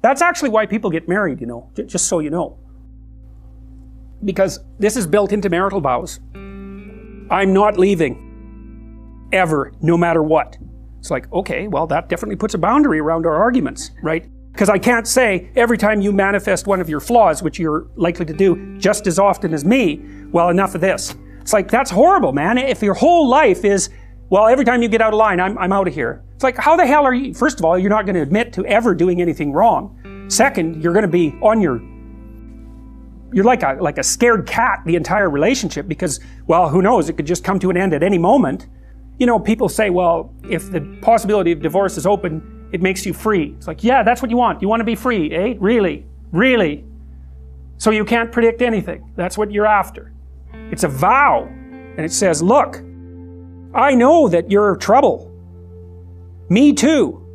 That's actually why people get married, you know, just so you know. Because this is built into marital vows. I'm not leaving, ever, no matter what. It's like, okay, well, that definitely puts a boundary around our arguments, right? Because I can't say every time you manifest one of your flaws, which you're likely to do just as often as me, well, enough of this. It's like, that's horrible, man. If your whole life is, well, every time you get out of line, I'm out of here. It's like, how the hell are you? First of all, you're not going to admit to ever doing anything wrong. Second, you're going to be on you're like a scared cat the entire relationship because, well, who knows, it could just come to an end at any moment. You know, people say, well, if the possibility of divorce is open, it makes you free. It's like, yeah, that's what you want. You want to be free, eh? Really? Really? So you can't predict anything. That's what you're after. It's a vow. And it says, look, I know that you're trouble. Me too.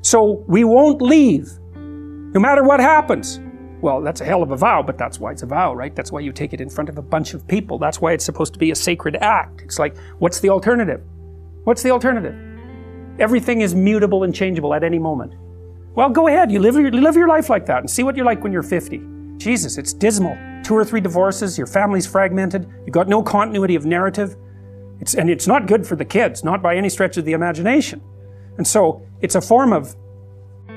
So we won't leave, no matter what happens. Well, that's a hell of a vow, but that's why it's a vow, right? That's why you take it in front of a bunch of people. That's why it's supposed to be a sacred act. It's like, what's the alternative? What's the alternative? Everything is mutable and changeable at any moment. Well, go ahead, you live your life like that and see what you're like when you're 50. Jesus, it's dismal. 2 or 3 divorces, your family's fragmented, you've got no continuity of narrative. And it's not good for the kids, not by any stretch of the imagination. And so, it's a form of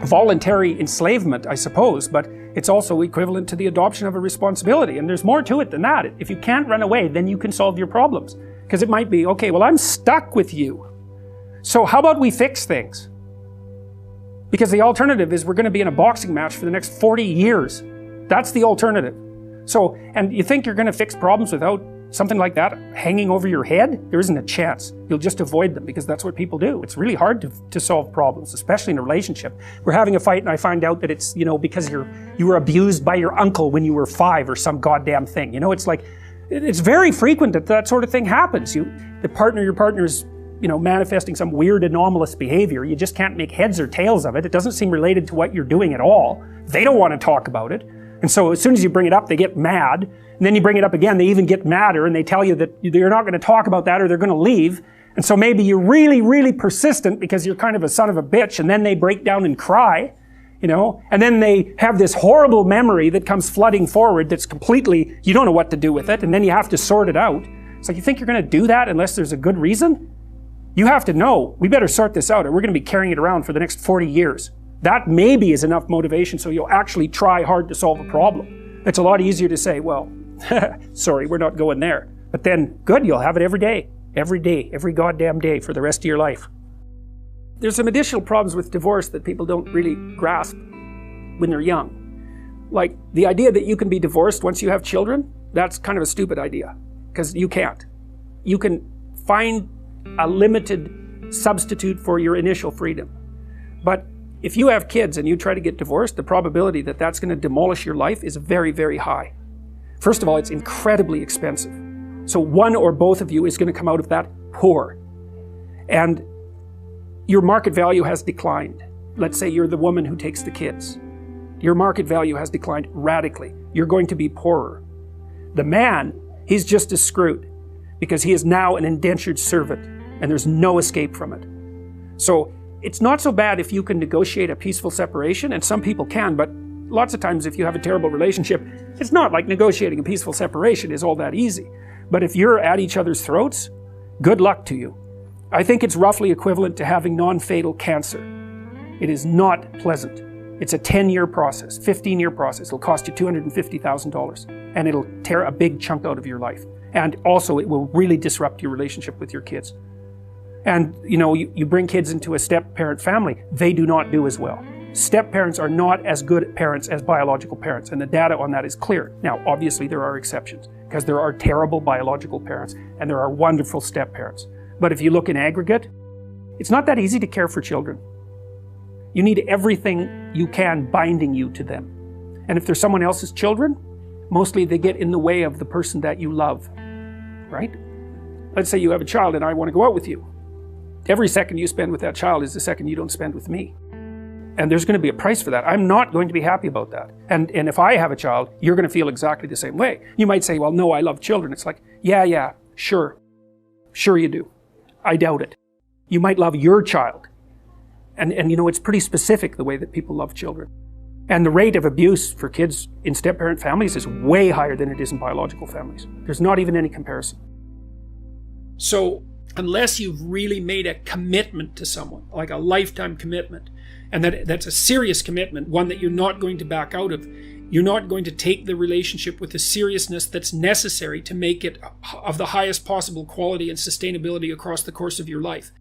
voluntary enslavement, I suppose, but it's also equivalent to the adoption of a responsibility. And there's more to it than that. If you can't run away, then you can solve your problems. Because it might be, okay, well, I'm stuck with you. So how about we fix things? Because the alternative is we're going to be in a boxing match for the next 40 years. That's the alternative. So, and you think you're going to fix problems without something like that hanging over your head? There isn't a chance. You'll just avoid them because that's what people do. It's really hard to solve problems, especially in a relationship. We're having a fight and I find out that it's, you know, because you were abused by your uncle when you were 5 or some goddamn thing. You know, it's like, it's very frequent that that sort of thing happens. Your partner's, you know, manifesting some weird anomalous behavior. You just can't make heads or tails of it. It doesn't seem related to what you're doing at all. They don't want to talk about it. And so as soon as you bring it up, they get mad. And then you bring it up again, they even get madder and they tell you that you're not going to talk about that or they're going to leave. And so maybe you're really, really persistent because you're kind of a son of a bitch, and then they break down and cry, you know, and then they have this horrible memory that comes flooding forward that's completely, you don't know what to do with it, and then you have to sort it out. It's like, you think you're going to do that unless there's a good reason? You have to know, we better sort this out or we're going to be carrying it around for the next 40 years. That maybe is enough motivation so you'll actually try hard to solve a problem. It's a lot easier to say, well, sorry, we're not going there. But then, good, you'll have it every day, every goddamn day for the rest of your life. There's some additional problems with divorce that people don't really grasp when they're young. Like, the idea that you can be divorced once you have children, that's kind of a stupid idea, because you can't. You can find a limited substitute for your initial freedom. But if you have kids and you try to get divorced, the probability that that's going to demolish your life is very, very high. First of all, it's incredibly expensive. So one or both of you is going to come out of that poor. And your market value has declined. Let's say you're the woman who takes the kids. Your market value has declined radically. You're going to be poorer. The man, he's just as screwed because he is now an indentured servant and there's no escape from it. So it's not so bad if you can negotiate a peaceful separation, and some people can, but lots of times if you have a terrible relationship, it's not like negotiating a peaceful separation is all that easy. But if you're at each other's throats, good luck to you. I think it's roughly equivalent to having non-fatal cancer. It is not pleasant. It's a 10-year process, 15-year process. It'll cost you $250,000 and it'll tear a big chunk out of your life. And also it will really disrupt your relationship with your kids. And you know, you bring kids into a step-parent family, they do not do as well. Step-parents are not as good parents as biological parents, and the data on that is clear. Now, obviously there are exceptions, because there are terrible biological parents, and there are wonderful step-parents. But if you look in aggregate, it's not that easy to care for children. You need everything you can binding you to them. And if they're someone else's children, mostly they get in the way of the person that you love, right? Let's say you have a child and I want to go out with you. Every second you spend with that child is the second you don't spend with me. And there's going to be a price for that. I'm not going to be happy about that. And if I have a child, you're going to feel exactly the same way. You might say, well, no, I love children. It's like, yeah, sure. Sure you do. I doubt it. You might love your child. And you know, it's pretty specific the way that people love children. And the rate of abuse for kids in step-parent families is way higher than it is in biological families. There's not even any comparison. So, unless you've really made a commitment to someone, like a lifetime commitment, and that's a serious commitment, one that you're not going to back out of, you're not going to take the relationship with the seriousness that's necessary to make it of the highest possible quality and sustainability across the course of your life.